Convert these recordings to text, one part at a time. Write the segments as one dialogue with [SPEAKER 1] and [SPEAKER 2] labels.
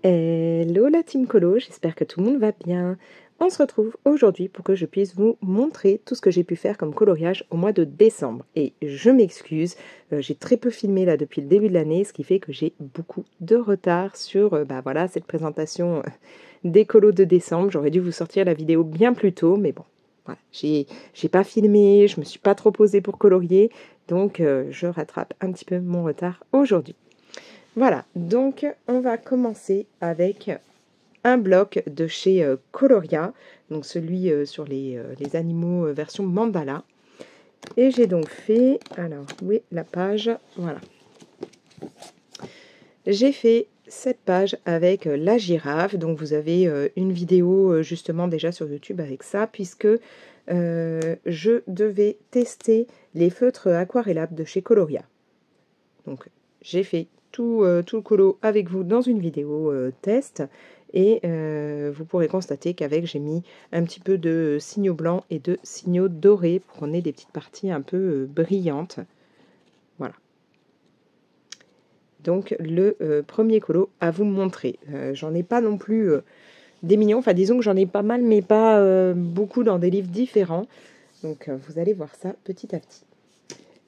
[SPEAKER 1] Hello la team colo, j'espère que tout le monde va bien. On se retrouve aujourd'hui pour que je puisse vous montrer tout ce que j'ai pu faire comme coloriage au mois de décembre. Et je m'excuse, j'ai très peu filmé là depuis le début de l'année, ce qui fait que j'ai beaucoup de retard sur voilà, cette présentation des colos de décembre. J'aurais dû vous sortir la vidéo bien plus tôt, mais bon, voilà, j'ai pas filmé, je me suis pas trop posée pour colorier, donc je rattrape un petit peu mon retard aujourd'hui. Voilà, donc on va commencer avec un bloc de chez Coloria, donc celui sur les animaux version mandala. Et j'ai donc fait, alors où est la page? Voilà. J'ai fait cette page avec la girafe, donc vous avez une vidéo justement déjà sur YouTube avec ça, puisque je devais tester les feutres aquarellables de chez Coloria. Donc j'ai fait tout le colo avec vous dans une vidéo test et vous pourrez constater qu'avec j'ai mis un petit peu de signaux blancs et de signaux dorés pour qu'on ait des petites parties un peu brillantes. Voilà. Donc le premier colo à vous montrer. J'en ai pas non plus des millions, enfin disons que j'en ai pas mal mais pas beaucoup dans des livres différents. Donc vous allez voir ça petit à petit.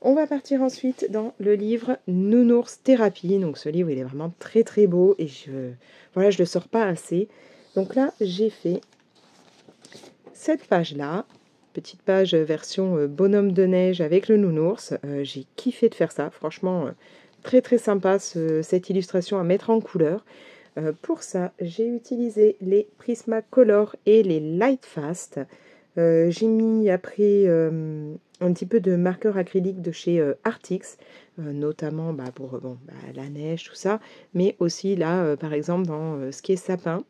[SPEAKER 1] On va partir ensuite dans le livre Nounours Thérapie. Donc ce livre, il est vraiment très très beau et je le sors pas assez. Donc là, j'ai fait cette page-là, petite page version bonhomme de neige avec le nounours. J'ai kiffé de faire ça, franchement, très très sympa cette illustration à mettre en couleur. Pour ça, j'ai utilisé les Prismacolor et les Lightfast. J'ai mis après un petit peu de marqueur acrylique de chez Artix, notamment pour la neige, tout ça, mais aussi là, par exemple, dans ce qui est sapin.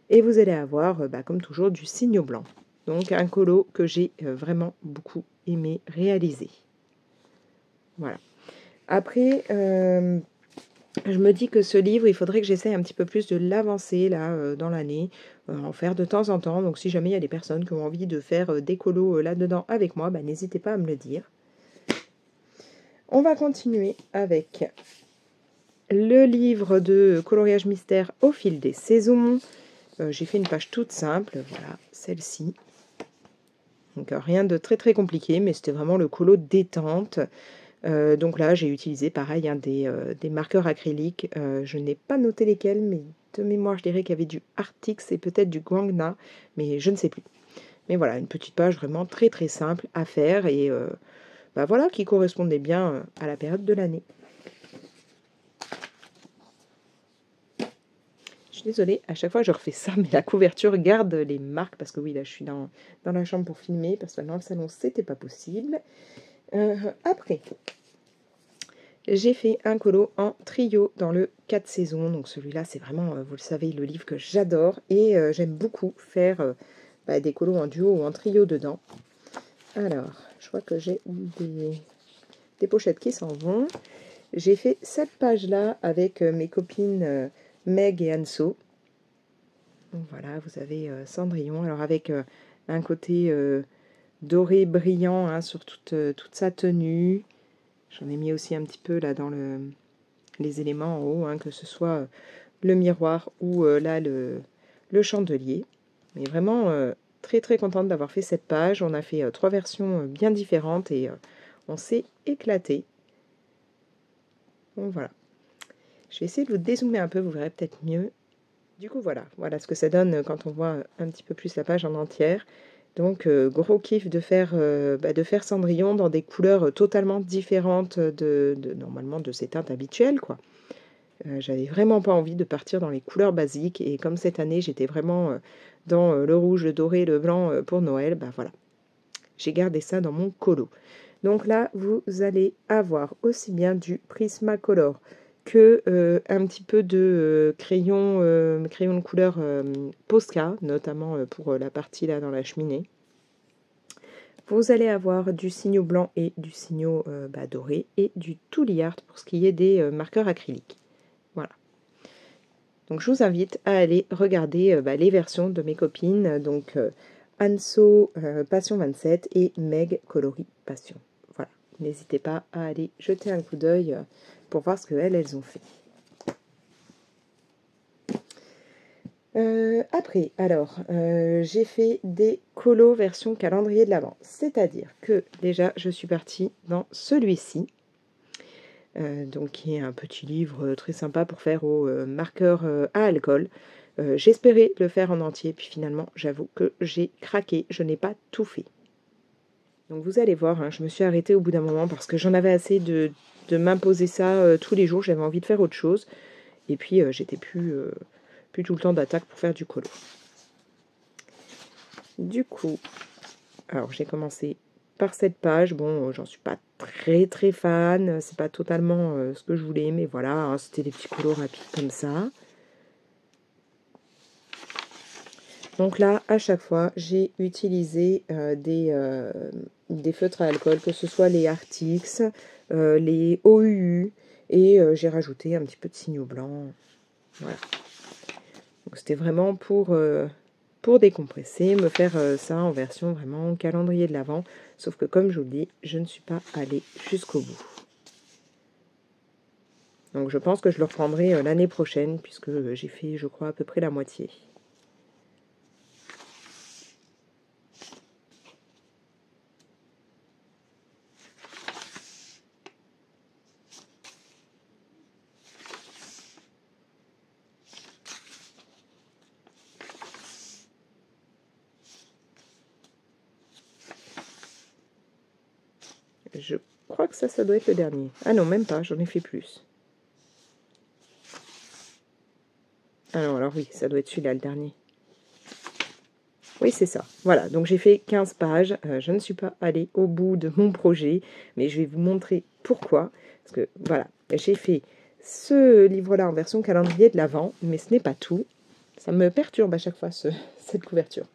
[SPEAKER 1] Et vous allez avoir, comme toujours, du signe blanc. Donc un colo que j'ai vraiment beaucoup aimé réaliser. Voilà. Après, je me dis que ce livre, il faudrait que j'essaye un petit peu plus de l'avancer là dans l'année, en faire de temps en temps. Donc si jamais il y a des personnes qui ont envie de faire des colos là-dedans avec moi, n'hésitez pas à me le dire. On va continuer avec le livre de coloriage mystère au fil des saisons. J'ai fait une page toute simple, voilà, celle-ci. Donc rien de très très compliqué, mais c'était vraiment le colo détente. Donc là, j'ai utilisé pareil des marqueurs acryliques. Je n'ai pas noté lesquels, mais de mémoire, je dirais qu'il y avait du Artix et peut-être du Guangna, mais je ne sais plus. Mais voilà, une petite page vraiment très très simple à faire et voilà, qui correspondait bien à la période de l'année. Je suis désolée, à chaque fois je refais ça, mais la couverture garde les marques, parce que oui, là je suis dans la chambre pour filmer, parce que dans le salon, c'était pas possible. Après, j'ai fait un colo en trio dans le 4 saisons. Donc celui-là, c'est vraiment, vous le savez, le livre que j'adore. Et j'aime beaucoup faire des colos en duo ou en trio dedans. Alors, je vois que j'ai des pochettes qui s'en vont. J'ai fait cette page-là avec mes copines Meg et Anso. Donc voilà, vous avez Cendrillon. Alors avec un côté doré brillant hein, sur toute sa tenue. J'en ai mis aussi un petit peu là dans les éléments en haut, hein, que ce soit le miroir ou là le chandelier. Mais vraiment très très contente d'avoir fait cette page. On a fait 3 versions bien différentes et on s'est éclaté. Donc voilà. Je vais essayer de vous dézoomer un peu, vous verrez peut-être mieux. Du coup voilà ce que ça donne quand on voit un petit peu plus la page en entière. Donc gros kiff de faire Cendrillon dans des couleurs totalement différentes normalement de ses teintes habituelles quoi. J'avais vraiment pas envie de partir dans les couleurs basiques et comme cette année j'étais vraiment dans le rouge, le doré, le blanc pour Noël, voilà. J'ai gardé ça dans mon colo. Donc là vous allez avoir aussi bien du Prismacolor que un petit peu de crayon de couleur Posca, notamment pour la partie là dans la cheminée. Vous allez avoir du signaux blanc et du signaux doré et du Tooly Art pour ce qui est des marqueurs acryliques. Voilà. Donc je vous invite à aller regarder les versions de mes copines, donc Anso Passion 27 et Meg Coloris Passion. Voilà, n'hésitez pas à aller jeter un coup d'œil pour voir ce qu'elles ont fait. Après, alors, j'ai fait des colos version calendrier de l'Avent. C'est-à-dire que déjà, je suis partie dans celui-ci. Donc, qui est un petit livre très sympa pour faire au marqueur à alcool. J'espérais le faire en entier, puis finalement, j'avoue que j'ai craqué. Je n'ai pas tout fait. Donc, vous allez voir, hein, je me suis arrêtée au bout d'un moment parce que j'en avais assez de m'imposer ça tous les jours. J'avais envie de faire autre chose. Et puis, j'étais plus tout le temps d'attaque pour faire du colo. Du coup, alors j'ai commencé par cette page. Bon, j'en suis pas très fan. C'est pas totalement ce que je voulais, mais voilà, hein, c'était des petits colos rapides comme ça. Donc là, à chaque fois, j'ai utilisé des feutres à alcool, que ce soit les Artix, les OUU, et j'ai rajouté un petit peu de signaux blancs. Voilà. Donc c'était vraiment pour décompresser, me faire ça en version vraiment calendrier de l'Avent. Sauf que comme je vous le dis, je ne suis pas allée jusqu'au bout. Donc je pense que je le reprendrai l'année prochaine, puisque j'ai fait, je crois, à peu près la moitié. Je crois que ça doit être le dernier. Ah non, même pas, j'en ai fait plus. Ah non, alors oui, ça doit être celui-là, le dernier. Oui, c'est ça. Voilà, donc j'ai fait 15 pages. Je ne suis pas allée au bout de mon projet, mais je vais vous montrer pourquoi. Parce que, voilà, j'ai fait ce livre-là en version calendrier de l'Avent, mais ce n'est pas tout. Ça me perturbe à chaque fois, cette couverture.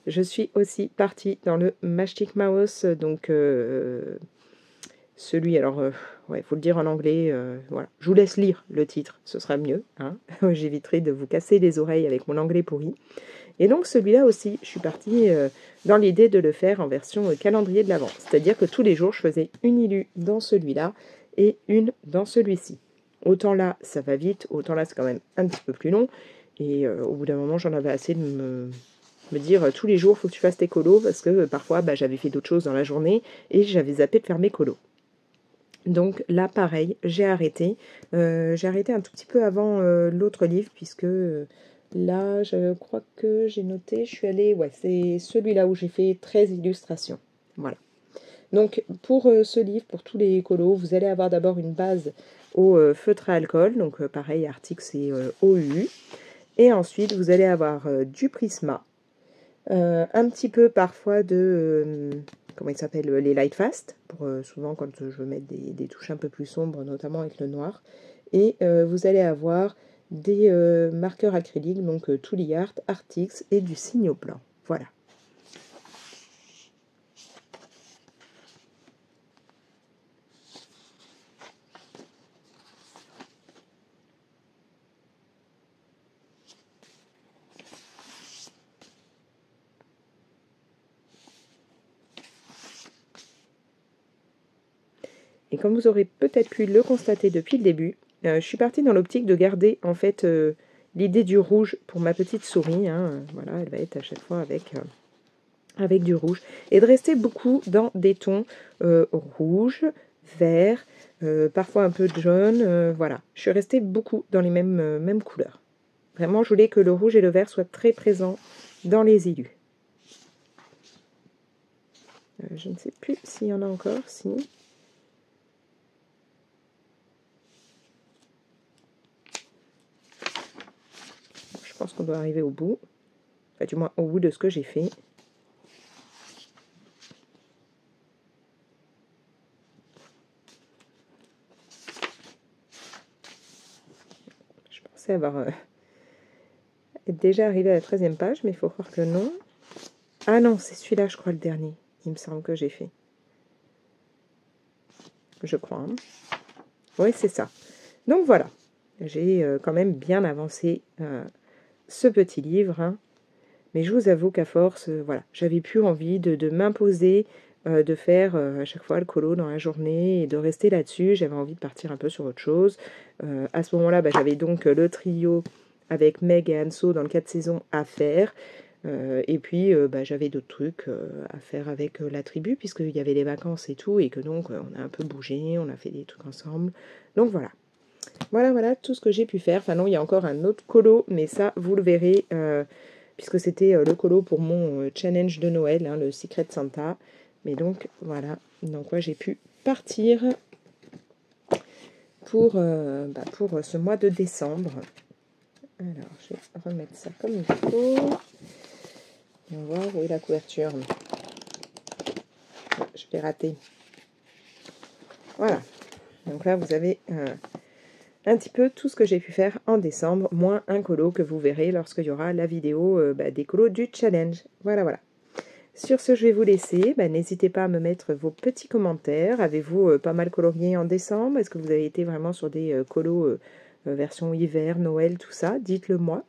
[SPEAKER 1] Je suis aussi partie dans le Mastic Mouse, donc celui, alors, ouais, faut le dire en anglais, voilà. Je vous laisse lire le titre, ce sera mieux, hein. J'éviterai de vous casser les oreilles avec mon anglais pourri. Et donc celui-là aussi, je suis partie dans l'idée de le faire en version calendrier de l'Avent. C'est-à-dire que tous les jours, je faisais une illu dans celui-là et une dans celui-ci. Autant là, ça va vite, autant là, c'est quand même un petit peu plus long. Et au bout d'un moment, j'en avais assez de me dire tous les jours, il faut que tu fasses tes colos, parce que parfois, j'avais fait d'autres choses dans la journée et j'avais zappé de faire mes colos. Donc là, pareil, j'ai arrêté. J'ai arrêté un tout petit peu avant l'autre livre, puisque là, je crois que j'ai noté, je suis allée, ouais, c'est celui-là où j'ai fait 13 illustrations. Voilà. Donc pour ce livre, pour tous les colos, vous allez avoir d'abord une base au feutre à alcool, donc pareil, Artix et OU. Et ensuite, vous allez avoir du Prisma, un petit peu parfois de, comment il s'appelle, les Light Fast, pour souvent quand je veux mettre des touches un peu plus sombres, notamment avec le noir. Et vous allez avoir des marqueurs acryliques, donc Tooly Art, Artix et du signaux blanc. Voilà. Et comme vous aurez peut-être pu le constater depuis le début, je suis partie dans l'optique de garder en fait l'idée du rouge pour ma petite souris. Hein. Voilà, elle va être à chaque fois avec du rouge. Et de rester beaucoup dans des tons rouge, vert, parfois un peu de jaune. Voilà, je suis restée beaucoup dans les mêmes couleurs. Vraiment, je voulais que le rouge et le vert soient très présents dans les illus. Je ne sais plus s'il y en a encore, si... Je pense qu'on doit arriver au bout. Enfin, du moins, au bout de ce que j'ai fait. Je pensais avoir être déjà arrivé à la 13e page, mais il faut croire que non. Ah non, c'est celui-là, je crois, le dernier. Il me semble que j'ai fait. Je crois. Hein. Oui, c'est ça. Donc voilà. J'ai quand même bien avancé ce petit livre. Hein. Mais je vous avoue qu'à force, voilà, j'avais plus envie de m'imposer, de faire à chaque fois le colo dans la journée et de rester là-dessus. J'avais envie de partir un peu sur autre chose. À ce moment-là, j'avais donc le trio avec Meg et Anso dans le 4 saisons à faire. Et puis j'avais d'autres trucs à faire avec la tribu, puisqu'il y avait les vacances et tout, et que donc on a un peu bougé, on a fait des trucs ensemble. Donc voilà. Voilà tout ce que j'ai pu faire. Enfin non, il y a encore un autre colo, mais ça, vous le verrez, puisque c'était le colo pour mon challenge de Noël, hein, le Secret Santa. Mais donc, voilà. Donc, j'ai pu partir pour ce mois de décembre. Alors, je vais remettre ça comme il faut. On va voir où est la couverture. Je l'ai raté. Voilà. Donc là, vous avez un petit peu tout ce que j'ai pu faire en décembre, moins un colo que vous verrez lorsqu'il y aura la vidéo des colos du challenge. Voilà. Sur ce, je vais vous laisser. N'hésitez pas à me mettre vos petits commentaires. Avez-vous pas mal colorié en décembre? Est-ce que vous avez été vraiment sur des colos version hiver, Noël, tout ça? Dites-le moi.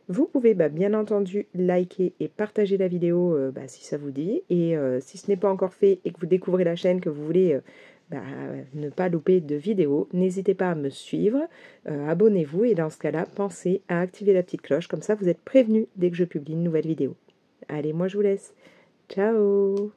[SPEAKER 1] Vous pouvez bien entendu liker et partager la vidéo si ça vous dit. Et si ce n'est pas encore fait et que vous découvrez la chaîne, que vous voulez ne pas louper de vidéos, n'hésitez pas à me suivre, abonnez-vous et dans ce cas-là, pensez à activer la petite cloche. Comme ça, vous êtes prévenus dès que je publie une nouvelle vidéo. Allez, moi je vous laisse. Ciao!